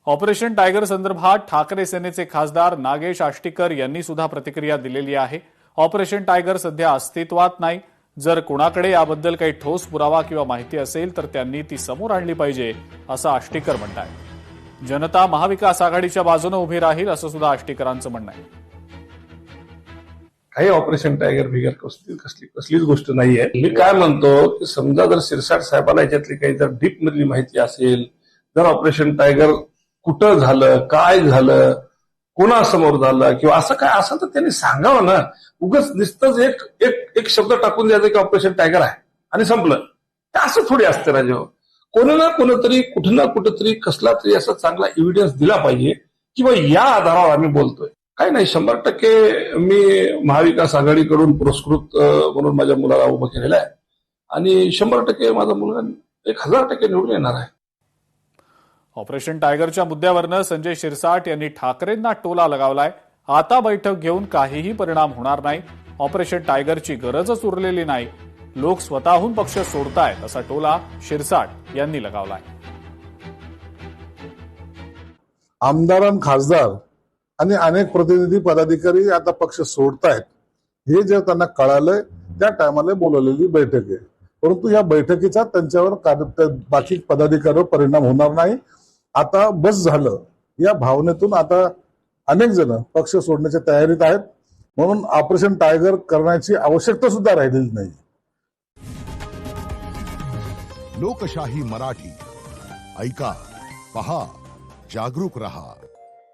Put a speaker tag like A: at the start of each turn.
A: Operation tiger संदर्भात ठाकरे सेनेचे खासदार नागेश आष्टीकर यांनी सुद्धा प्रतिक्रिया दिलेली आहे। ऑपरेशन टायगर सध्या अस्तित्वात नाही। जर कुणाकडे याबद्दल काही ठोस पुरावा किंवा माहिती असेल तर त्यांनी ती समोर आणली पाहिजे, असं आष्टीकर म्हणतात। जनता महाविकास आघाडीच्या बाजूने उभी राहील, असं सुद्धा आष्टीकरांचं म्हणणं आहे।
B: काही ऑपरेशन टायगर बिगर कसलीच गोष्ट नाहीये। मी काय म्हणतो की समजा जर शिरसाट साहेबांना याच्यातली काही जर डीप मधली माहिती असेल, जर ऑपरेशन टायगर कुठं झालं, काय झालं, कोणासमोर झालं किंवा असं काय असं तर त्यांनी सांगावं ना। उगाच नुसतंच एक शब्द टाकून द्यायचा की ऑपरेशन टायगर आहे आणि संपलं, असं थोडी असतं राजो। कोणी ना कोणीतरी कुठं ना कुठेतरी कसला तरी असा चांगला एव्हिडन्स दिला पाहिजे किंवा या आधारावर आम्ही बोलतोय। काही नाही, 100% मी महाविकास आघाडीकडून पुरस्कृत म्हणून माझ्या मुलाला उभं केलेलं आहे आणि 100% माझा मुलगा 1000% निवडून येणार आहे।
A: ऑपरेशन टायगरच्या मुद्द्यावरनं संजय शिरसाट यांनी ठाकरेंना टोला लगावलाय। आता बैठक घेऊन काहीही परिणाम होणार नाही। ऑपरेशन टायगरची गरजच उरलेली नाही। लोक स्वतःहून पक्ष सोडतायत, असा टोला शिरसाट यांनी लगावलाय।
C: आमदार खासदार आणि अनेक प्रतिनिधी पदाधिकारी आता पक्ष सोडतायत हे जे त्यांना कळालंय त्या टायमाला बोलवलेली बैठक आहे। परंतु या बैठकीचा त्यांच्यावर बाकी पदाधिकाऱ्यावर परिणाम होणार नाही। आता बस झालं या भावनेतून आता अनेक जण पक्ष सोडण्याच्या तयारीत आहेत, म्हणून ऑपरेशन टायगर करण्याची आवश्यकता सुद्धा राहिलेली नाही।
D: लोकशाही मराठी ऐका, पहा, जागरूक रहा।